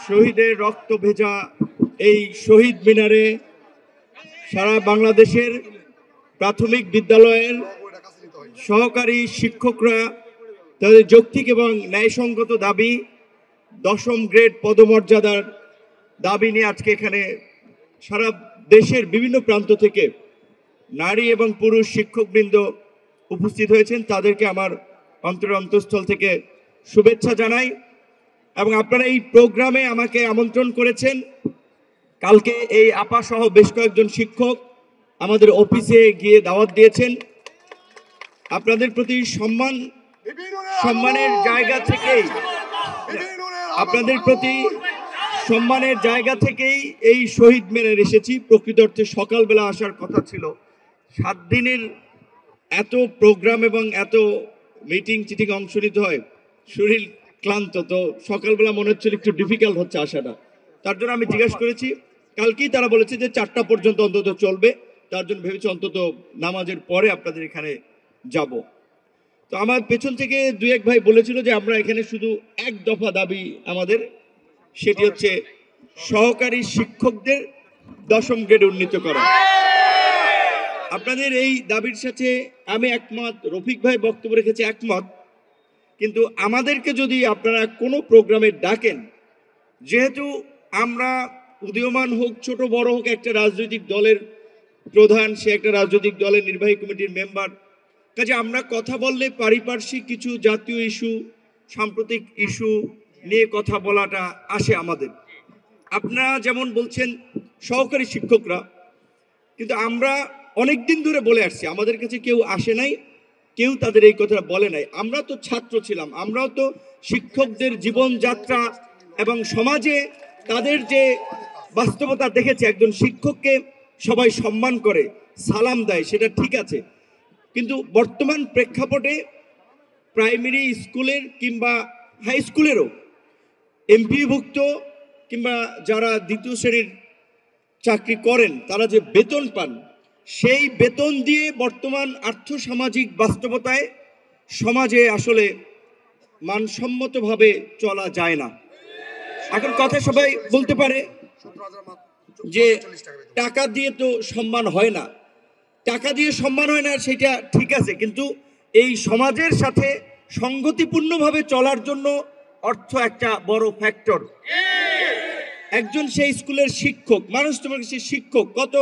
শহীদের রক্ত ভেজা এই শহীদ মিনারে সারা বাংলাদেশের প্রাথমিক বিদ্যালয়ের সহকারী শিক্ষকরা তাদের যৌক্তিক এবং ন্যায়সঙ্গত দাবি 10ম গ্রেড পদমর্যাদার দাবি নিয়ে আজকে এখানে সারা দেশের বিভিন্ন প্রান্ত থেকে নারী এবং পুরুষ শিক্ষকবৃন্দ উপস্থিত হয়েছেন। তাদেরকে আমার অন্তঃস্থল থেকে শুভেচ্ছা জানাই এবং আপনারা এই প্রোগ্রামে আমাকে আমন্ত্রণ করেছেন। কালকে এই আপা সহ বেশ কয়েকজন শিক্ষক আমাদের অফিসে গিয়ে দাওয়াত দিয়েছেন। আপনাদের প্রতি সম্মানের জায়গা থেকেই এই শহীদ মিনারে এসেছি। প্রকৃত অর্থে সকালবেলা আসার কথা ছিল। 7 দিনের এত প্রোগ্রাম এবং এত মিটিং চিটিং অংশ নিতে হয়, শরীর ক্লান্ত, তো সকালবেলা মনে হচ্ছিল একটু ডিফিকাল্ট হচ্ছে আসাটা। তার জন্য আমি জিজ্ঞাসা করেছি, কালকেই তারা বলেছে যে 4টা পর্যন্ত অন্তত চলবে। তার জন্য ভেবেছি অন্তত নামাজের পরে আপনাদের এখানে যাব। তো আমার পেছন থেকে 2-1 ভাই বলেছিল যে আমরা এখানে শুধু এক দফা দাবি আমাদের, সেটি হচ্ছে সহকারী শিক্ষকদের 10ম গ্রেড উন্নীত করা। আপনাদের এই দাবির সাথে আমি একমত, রফিক ভাই বক্তব্য রেখেছে একমত। কিন্তু আমাদেরকে যদি আপনারা কোনো প্রোগ্রামে ডাকেন, যেহেতু আমরা উদীয়মান হোক ছোট বড় হোক একটা রাজনৈতিক দলের প্রধান, সে একটা রাজনৈতিক দলের নির্বাহী কমিটির মেম্বার, কাজে আমরা কথা বললে পারিপার্শ্বিক কিছু জাতীয় ইস্যু, সাম্প্রতিক ইস্যু নিয়ে কথা বলাটা আসে আমাদের। আপনারা যেমন বলছেন সহকারী শিক্ষকরা, কিন্তু আমরা অনেক দিন ধরে বলে আসছি, আমাদের কাছে কেউ আসে নাই, কেউ তাদের এই কথাটা বলে নাই। আমরা তো ছাত্র ছিলাম, আমরাও তো শিক্ষকদের জীবনযাত্রা এবং সমাজে তাদের যে বাস্তবতা দেখেছি। একজন শিক্ষককে সবাই সম্মান করে, সালাম দেয়, সেটা ঠিক আছে, কিন্তু বর্তমান প্রেক্ষাপটে প্রাইমারি স্কুলের কিংবা হাই স্কুলেরও এমপিভুক্ত কিংবা যারা 2য় শ্রেণীর চাকরি করেন তারা যে বেতন পান, সেই বেতন দিয়ে বর্তমান আর্থসামাজিক বাস্তবতায় সমাজে আসলে মানসম্মতভাবে চলা যায় না। এখন কথা সবাই বলতে পারে যে টাকা দিয়ে তো সম্মান হয় না, টাকা দিয়ে সম্মান হয় না, সেটা ঠিক আছে, কিন্তু এই সমাজের সাথে সংগতিপূর্ণভাবে চলার জন্য অর্থ একটা বড় ফ্যাক্টর। একজন সেই স্কুলের শিক্ষক, মানুষ তোমাকে সে শিক্ষক, কত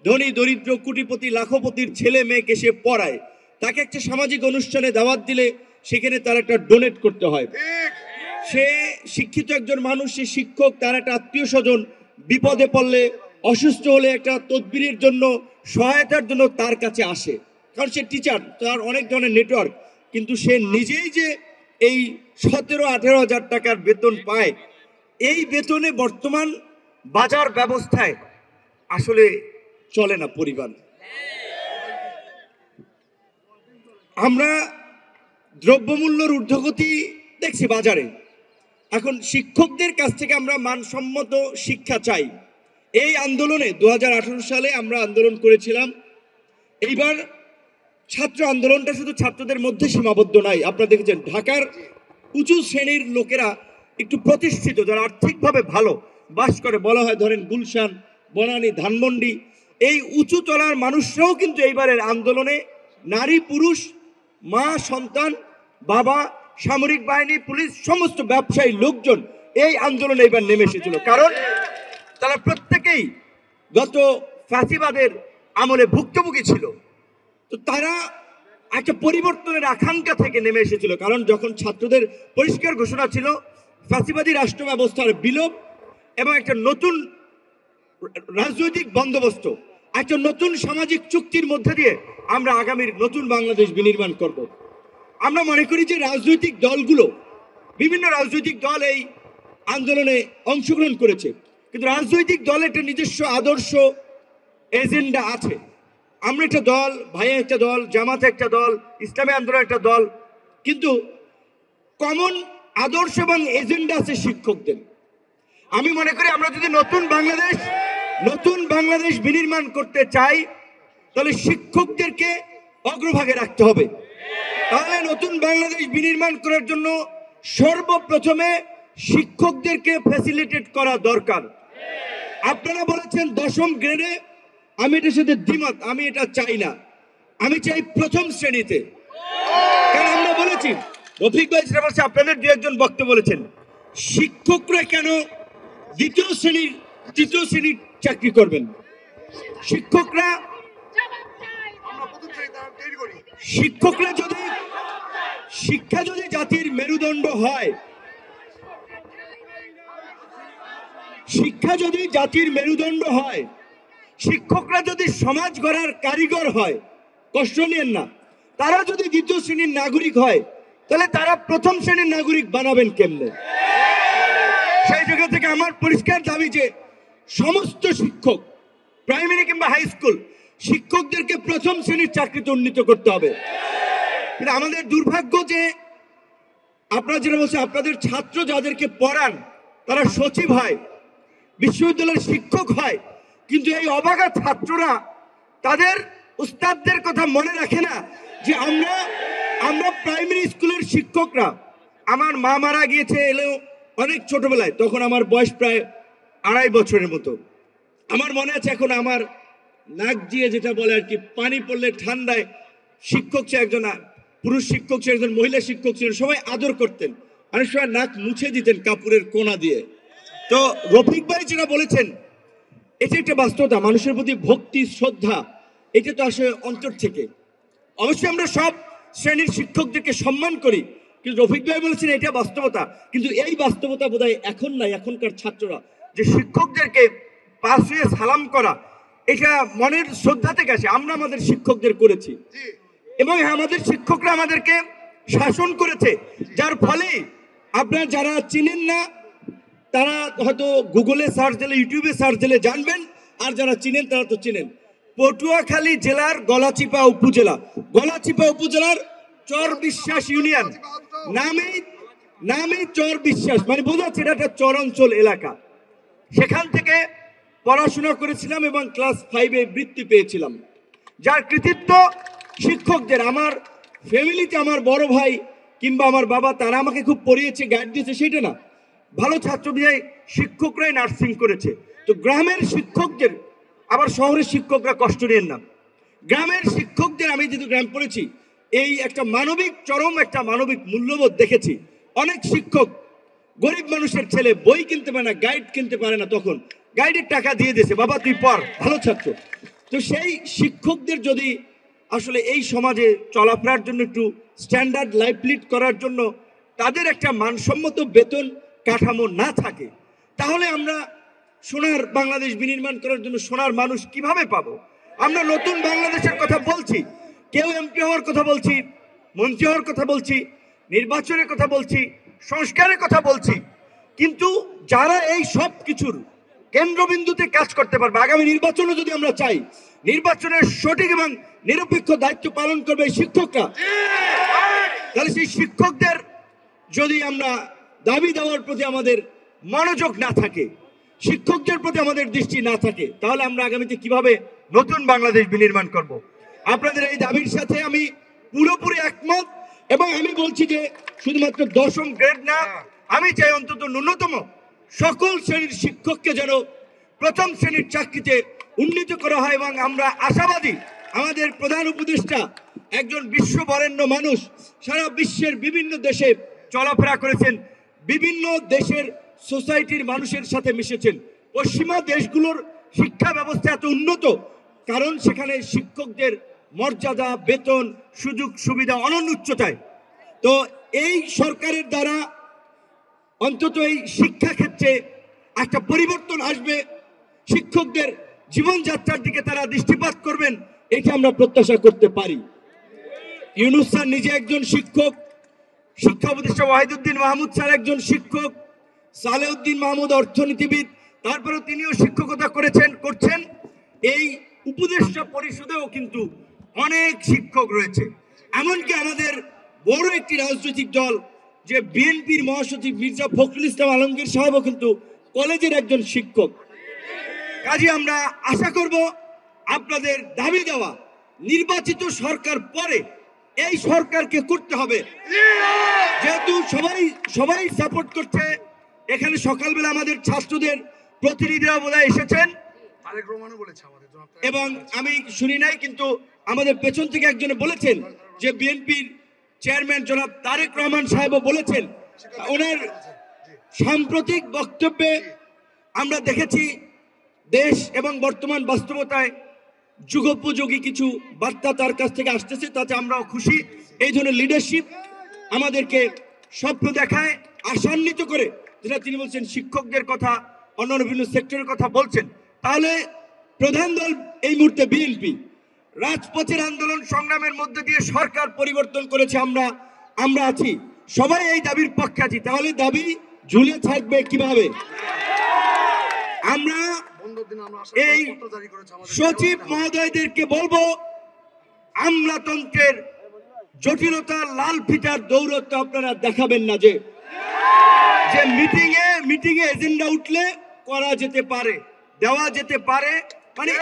ধনী দরিদ্র কোটিপতি লাখপতির ছেলে মেয়েকে সে পড়ায়, তাকে একটা সামাজিক অনুষ্ঠানে দাওয়াত দিলে সেখানে তার একটা ডোনেট করতে হয়। সে শিক্ষিত একজন মানুষ, সে শিক্ষক, তার একটা আত্মীয় স্বজন বিপদে পড়লে, অসুস্থ হলে একটা তদবিরের জন্য, সহায়তার জন্য তার কাছে আসে, কারণ সে টিচার, তার অনেক ধরনের নেটওয়ার্ক। কিন্তু সে নিজেই যে এই 17-18 হাজার টাকার বেতন পায়, এই বেতনে বর্তমান বাজার ব্যবস্থায় আসলে চলে না পরিবার। আমরা দ্রব্যমূল্যের ঊর্ধ্বগতি দেখছি বাজারে। এখন শিক্ষকদের কাছ থেকে আমরা মানসম্মত শিক্ষা চাই। এই আন্দোলনে 2018 সালে আমরা আন্দোলন করেছিলাম। এইবার ছাত্র আন্দোলনটা শুধু ছাত্রদের মধ্যে সীমাবদ্ধ নাই। আপনারা দেখেছেন ঢাকার উঁচু শ্রেণীর লোকেরা, একটু প্রতিষ্ঠিত, যারা আর্থিকভাবে ভালো বাস করে, বলা হয় ধরেন গুলশান, বনানী, ধানমন্ডি, এই উঁচু তলার মানুষরাও কিন্তু এইবারের আন্দোলনে নারী পুরুষ, মা সন্তান, বাবা, সামরিক বাহিনী, পুলিশ, সমস্ত ব্যবসায়ী লোকজন এই আন্দোলনে এবার নেমে এসেছিল। কারণ তারা প্রত্যেকেই গত ফ্যাসিবাদের আমলে ভুক্তভোগী ছিল। তো তারা একটা পরিবর্তনের আকাঙ্ক্ষা থেকে নেমে এসেছিল। কারণ যখন ছাত্রদের পরিষ্কার ঘোষণা ছিল ফ্যাসিবাদী রাষ্ট্র ব্যবস্থার বিলোপ এবং একটা নতুন রাজনৈতিক বন্দোবস্ত, একটা নতুন সামাজিক চুক্তির মধ্যে দিয়ে আমরা আগামীর নতুন বাংলাদেশ বিনির্মাণ করব। আমরা মনে করি যে রাজনৈতিক দলগুলো, বিভিন্ন রাজনৈতিক দল এই আন্দোলনে অংশগ্রহণ করেছে, কিন্তু রাজনৈতিক দলের একটা নিজস্ব আদর্শ এজেন্ডা আছে। আমরা একটা দল, ভাইয়া একটা দল, জামাত একটা দল, ইসলামী আন্দোলন একটা দল, কিন্তু কমন আদর্শ এবং এজেন্ডা আছে শিক্ষকদের। আমি মনে করি আমরা যদি নতুন বাংলাদেশ বিনির্মাণ করতে চাই, তাহলে শিক্ষকদেরকে অগ্রভাগে রাখতে হবে। তাহলে নতুন বাংলাদেশ বিনির্মাণ করার জন্য সর্বপ্রথমে শিক্ষকদেরকে ফ্যাসিলিটেট করা দরকার। আপনারা বলেছেন 10ম গ্রেডে, আমি এটার সাথে দ্বিমত, আমি এটা চাই না, আমি চাই প্রথম শ্রেণীতে। কারণ আমরা বলেছি, রফিক ভাই যেটা বলছে, আপনাদের দু একজন বক্তব্য বলেছেন, শিক্ষকরা কেন দ্বিতীয় শ্রেণীর তৃতীয় শ্রেণীর চাকরি করবেন? শিক্ষকরা যদি শিক্ষা যদি জাতির মেরুদণ্ড হয়, শিক্ষা যদি জাতির মেরুদণ্ড হয়, শিক্ষকরা যদি সমাজ গড়ার কারিগর হয়, কষ্ট নিয়েন না, তারা যদি দ্বিতীয় শ্রেণীর নাগরিক হয়, তাহলে তারা প্রথম শ্রেণীর নাগরিক বানাবেন কেমনে? সেই জায়গা থেকে আমার পরিষ্কার দাবি যে সমস্ত শিক্ষক, প্রাইমারি কিংবা হাই স্কুল শিক্ষকদেরকে প্রথম শ্রেণীর চাকরিতে উন্নীত করতে হবে। কিন্তু আমাদের দুর্ভাগ্য যে আপনারা যেটা বলছেন, আপনাদের ছাত্র যাদেরকে পড়ান তারা সচিব হয়, বিশ্ববিদ্যালয়ের শিক্ষক হয়, কিন্তু এই অবাগা ছাত্ররা তাদের উস্তাদদের কথা মনে রাখে না যে আমরা প্রাইমারি স্কুলের শিক্ষকরা, আমার মা মারা গিয়েছে এলেও অনেক ছোটবেলায়, তখন আমার বয়স প্রায় 2.5 বছরের মতো। আমার মনে আছে এখন আমার নাক দিয়ে যেটা বলে আর কি, পানি পড়লে ঠান্ডায় শিক্ষক সে একজন পুরুষ শিক্ষক, সে একজন মহিলা শিক্ষক ছিলেন, সবাই আদর করতেন, অনেক সময় নাক মুছে দিতেন কাপড়ের কোনা দিয়ে। তো রফিক ভাই যেটা বলেছেন, এটা একটা বাস্তবতা, মানুষের প্রতি ভক্তি শ্রদ্ধা, এটা তো আসলে অন্তর থেকে। অবশ্যই আমরা সব শ্রেণীর শিক্ষকদেরকে সম্মান করি, কিন্তু রফিক ভাই বলেছেন এটা বাস্তবতা। কিন্তু এই বাস্তবতা বোধহয় এখন নাই, এখনকার ছাত্ররা যে শিক্ষকদেরকে পাশ হয়ে সালাম করা, এটা মনের শ্রদ্ধা থেকে আসে। আমরা আমাদের শিক্ষকদের করেছি, এবং আমাদের শিক্ষকরা আমাদেরকে শাসন করেছে, যার ফলে আপনারা যারা চিনেন না তারা হয়তো গুগলে সার্চ দিলে, ইউটিউবে সার্চ দিলে জানবেন, আর যারা চিনেন তারা তো চিনেন। পটুয়াখালী জেলার গলাচিপা উপজেলার চর বিশ্বাস ইউনিয়ন নামেই চর বিশ্বাস, মানে বোঝাচ্ছে এটা একটা চরাঞ্চল এলাকা। সেখান থেকে পড়াশোনা করেছিলাম এবং ক্লাস 5-এ বৃত্তি পেয়েছিলাম, যার কৃতিত্ব শিক্ষকদের। আমার ফ্যামিলিতে আমার বড় ভাই কিংবা আমার বাবা, তারা আমাকে খুব পড়িয়েছে, গাইড দিয়েছে, সেটা না, ভালো ছাত্র বিধায় শিক্ষকরাই নার্সিং করেছে। তো গ্রামের শিক্ষকদের, আবার শহরের শিক্ষকরা কষ্ট নেন না, গ্রামের শিক্ষকদের, আমি যেহেতু গ্রাম পড়েছি, এই একটা মানবিক, চরম একটা মানবিক মূল্যবোধ দেখেছি। অনেক শিক্ষক গরিব মানুষের ছেলে বই কিনতে পারে না, গাইড কিনতে পারে না, তখন গাইডের টাকা দিয়ে দিয়েছে, বাবা তুই পড়, ভালো ছাত্র। তো সেই শিক্ষকদের যদি আসলে এই সমাজে চলাফেরার জন্য, একটু স্ট্যান্ডার্ড লাইফ লিড করার জন্য তাদের একটা মানসম্মত বেতন কাঠামো না থাকে, তাহলে আমরা সোনার বাংলাদেশ বিনির্মাণ করার জন্য সোনার মানুষ কিভাবে পাবো? আমরা নতুন বাংলাদেশের কথা বলছি, কেউ এমপি হওয়ার কথা বলছি, মন্ত্রী হওয়ার কথা বলছি, নির্বাচনের কথা বলছি, সংস্কারের কথা বলছি, কিন্তু যারা এই সব কিছুর কেন্দ্রবিন্দুতে কাজ করতে পারবে, আগামী নির্বাচনও যদি আমরা চাই, নির্বাচনের সঠিক এবং নিরপেক্ষ দায়িত্ব পালন করবে এই শিক্ষকরা, তাহলে সেই শিক্ষকদের যদি আমরা দাবি দেওয়ার প্রতি আমাদের মনোযোগ না থাকে, শিক্ষকদের প্রতি আমাদের দৃষ্টি না থাকে, তাহলে আমরা আগামীতে কিভাবে নতুন বাংলাদেশ বিনির্মাণ করব? আপনাদের এই দাবির সাথে আমি পুরোপুরি একমত, এবং আমি বলছি যে শুধুমাত্র 10ম গ্রেড না, আমি চাই অন্তত ন্যূনতম সকল শ্রেণীর শিক্ষককে যেন প্রথম শ্রেণীর চাকরিতে উন্নীত করা হয়। এবং আমরা আশাবাদী, আমাদের প্রধান উপদেষ্টা একজন বিশ্ববরেণ্য মানুষ, সারা বিশ্বের বিভিন্ন দেশে চলাফেরা করেছেন, বিভিন্ন দেশের সোসাইটির মানুষের সাথে মিশেছেন। পশ্চিমা দেশগুলোর শিক্ষা ব্যবস্থা এত উন্নত কারণ সেখানে শিক্ষকদের মর্যাদা, বেতন, সুযোগ সুবিধা অনন্য উচ্চতায়। তো এই সরকারের দ্বারা অন্তত এই শিক্ষা ক্ষেত্রে একটা পরিবর্তন আসবে, শিক্ষকদের জীবনযাত্রার দিকে তারা দৃষ্টিপাত করবেন, এটা আমরা প্রত্যাশা করতে পারি। ইউনূস স্যার নিজে একজন শিক্ষক, শিক্ষা উপদেষ্টা ওয়াহিদুদ্দিন মাহমুদ স্যার একজন শিক্ষক, সালেউদ্দিন মাহমুদ অর্থনীতিবিদ, তারপরেও তিনিও শিক্ষকতা করছেন। এই উপদেষ্টা পরিষদেও কিন্তু অনেক শিক্ষক রয়েছে, এমনকি আমাদের বড় একটি রাজনৈতিক দল যে বিএনপির মহাসচিব মির্জা ফখরুল ইসলাম আলমগীর সাহেবও কিন্তু কলেজের একজন শিক্ষক। কাজে আমরা আশা করব আপনাদের দাবি দেওয়া নির্বাচিত সরকার পরে এই সরকারকে করতে হবে, যেহেতু সবাই সাপোর্ট করছে, এখানে সকালবেলা আমাদের ছাত্রদের প্রতিনিধিরা বোধহয় এসেছেন এবং আমি শুনি নাই, কিন্তু আমাদের পেছন থেকে একজনে বলেছেন যে বিএনপির চেয়ারম্যান জনাব তারেক রহমান সাহেবও বলেছেন। ওনার সাম্প্রতিক বক্তব্যে আমরা দেখেছি দেশ এবং বর্তমান বাস্তবতায় যুগোপযোগী কিছু বার্তা তার কাছ থেকে আসতেছে, তাতে আমরাও খুশি। এই ধরনের লিডারশিপ আমাদেরকে স্বপ্ন দেখায়, আশান্বিত করে, যেটা তিনি বলছেন শিক্ষকদের কথা, অন্যান্য বিভিন্ন সেক্টরের কথা বলছেন। তাহলে প্রধান দল এই মুহূর্তে বিএনপি, রাজপথের আন্দোলন সংগ্রামের মধ্যে দিয়ে সরকার পরিবর্তন করেছে, আমরা আছি, সবাই এই দাবির পক্ষে আছি। তাহলে দাবি ঝুলে থাকবে কিভাবে? আমরা এই সচিব মহোদয়দেরকে বলবো, আমলাতন্ত্রের জটিলতা, লাল ফিতার দৌরত্ব আপনারা দেখাবেন না। যে মিটিং এ এজেন্ডা উঠলে করা যেতে পারে, দেওয়া যেতে পারে, মানে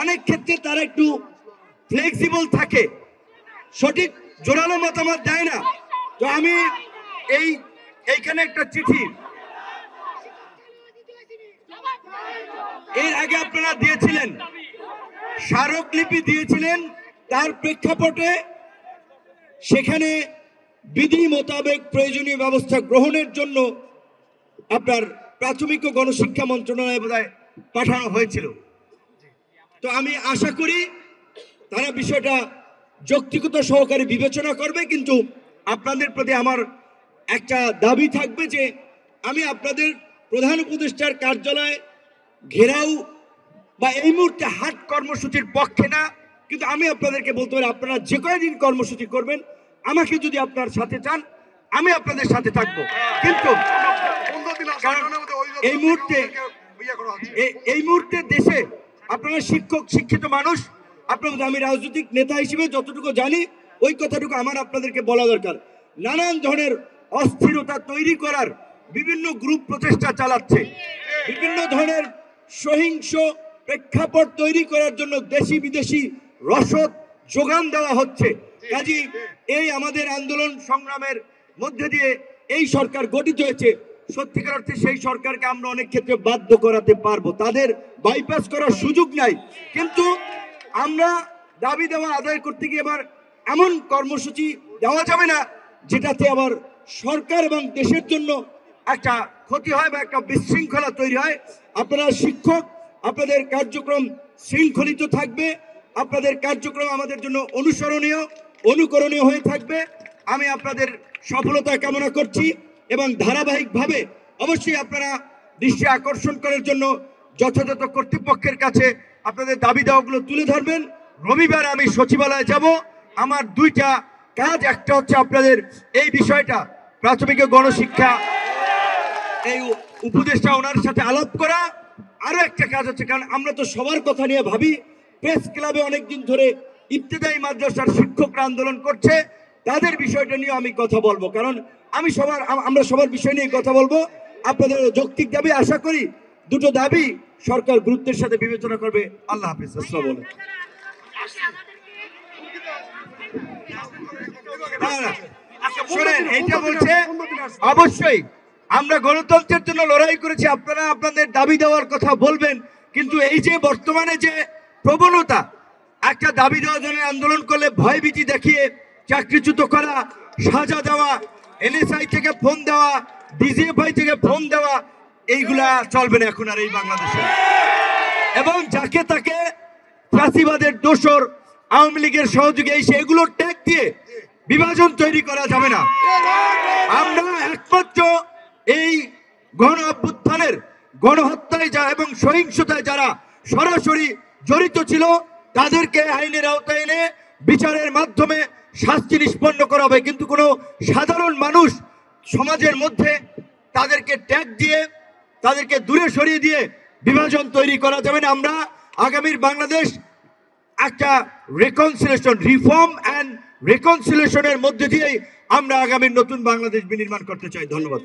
অনেক ক্ষেত্রে তারা একটু ফ্লেক্সিবল থাকে, সঠিক জোরালো মতামত দেয় না। তো আমি এইখানে একটা চিঠি এর আগে আপনারা দিয়েছিলেন, স্মারকলিপি দিয়েছিলেন, তার প্রেক্ষাপটে সেখানে বিধি মোতাবেক প্রয়োজনীয় ব্যবস্থা গ্রহণের জন্য আপনার প্রাথমিক ও গণশিক্ষা মন্ত্রণালয়ে বোধহয় পাঠানো হয়েছিল। তো আমি আশা করি তারা বিষয়টা যৌক্তিকতা সহকারে বিবেচনা করবে। কিন্তু আপনাদের প্রতি আমার একটা দাবি থাকবে যে আমি আপনাদের প্রধান উপদেষ্টার কার্যালয় ঘেরাও বা এই মুহূর্তে হাট কর্মসূচির পক্ষে না, কিন্তু আমি আপনাদেরকে বলতে পারি আপনারা যে কয়দিন কর্মসূচি করবেন, আমাকে যদি আপনার সাথে চান আমি আপনাদের সাথে থাকবো। কিন্তু এই মুহূর্তে দেশে আপনারা শিক্ষিত মানুষ, আপনাদের আমি রাজনৈতিক নেতা হিসেবে যতটুকু জানি ওই কথাটুকু আমার আপনাদেরকে বলা দরকার। নানান ধরনের অস্থিরতা তৈরি করার বিভিন্ন গ্রুপ প্রচেষ্টা চালাচ্ছে, বিভিন্ন ধরনের সহিংস প্রেক্ষাপট তৈরি করার জন্য দেশি বিদেশি রসদ যোগান দেওয়া হচ্ছে। কাজী এই আমাদের আন্দোলন সংগ্রামের মধ্যে দিয়ে এই সরকার গঠিত হয়েছে, সত্যিকার অর্থে সেই সরকারকে আমরা অনেক ক্ষেত্রে বাধ্য করাতে পারবো, তাদের বাইপাস করার সুযোগ নাই। কিন্তু আমরা দাবি দেওয়া আদায় করতে গিয়ে এবার এমন কর্মসূচি দেওয়া যাবে না যেটাতে আবার সরকার এবং দেশের জন্য একটা ক্ষতি হয় বা একটা বিশৃঙ্খলা তৈরি হয়। আপনারা শিক্ষক, আপনাদের কার্যক্রম শৃঙ্খলিত থাকবে, আপনাদের কার্যক্রম আমাদের জন্য অনুকরণীয় হয়ে থাকবে। আমি আপনাদের সফলতা কামনা করছি এবং ধারাবাহিকভাবে অবশ্যই আপনারা দৃষ্টি আকর্ষণ করার জন্য যথাযথ কর্তৃপক্ষের কাছে আপনাদের দাবি দাওয়াগুলো তুলে ধরবেন। রবিবার আমি সচিবালয়ে যাব, আমার দুইটা কাজ, একটা হচ্ছে আপনাদের এই বিষয়টা প্রাথমিক গণশিক্ষা এই উপদেষ্টা ওনার সাথে আলাপ করা, আরো একটা কাজ হচ্ছে, কারণ আমরা তো সবার কথা নিয়ে ভাবি, প্রেস ক্লাবে অনেকদিন ধরে ইবতেদায়ী মাদ্রাসার শিক্ষকরা আন্দোলন করছে, তাদের বিষয়টা নিয়ে আমি কথা বলবো, কারণ আমরা সবার বিষয় নিয়ে কথা বলবো। আপনাদের যৌক্তিক দাবি, আশা করি দুটো দাবি সরকার গুরুত্বের সাথে বিবেচনা করবে। আল্লাহ হাফেজ। আসসালামু আলাইকুম। শোনেন, এইটা বলছে অবশ্যই আমরা গণতন্ত্রের জন্য লড়াই করেছি, আপনারা আপনাদের দাবি দেওয়ার কথা বলবেন, কিন্তু এই যে বর্তমানে যে প্রবণতা, একটা দাবি দেওয়ার জন্য আন্দোলন করলে ভয়ভীতি দেখিয়ে চাকরিচ্যুত করা, সাজা দেওয়া, এনএসআই থেকে ফোন দেওয়া, ডিজিএফআই থেকে ফোন দেওয়া, এইগুলা চলবে না এখন আর এই বাংলাদেশে। এবং যাকে তাকে ফাঁসিবাদের দোসর, আওয়ামী লীগের সহযোগী এগুলো ট্যাগ দিয়ে বিভাজন তৈরি করা যাবে না। আমরা একমাত্র এই গণ অভ্যুত্থানের গণহত্যায় এবং সহিংসতায় যারা সরাসরি জড়িত ছিল তাদেরকে আইনের আওতায় এনে বিচারের মাধ্যমে শাস্তি নিষ্পন্ন করা হবে, কিন্তু কোনো সাধারণ মানুষ সমাজের মধ্যে তাদেরকে ট্যাগ দিয়ে, তাদেরকে দূরে সরিয়ে দিয়ে বিভাজন তৈরি করা যাবে না। আমরা আগামীর বাংলাদেশ একটা রিফর্ম অ্যান্ড রিকনসিলিয়েশনের মধ্যে দিয়েই আমরা আগামীর নতুন বাংলাদেশ বিনির্মাণ করতে চাই। ধন্যবাদ।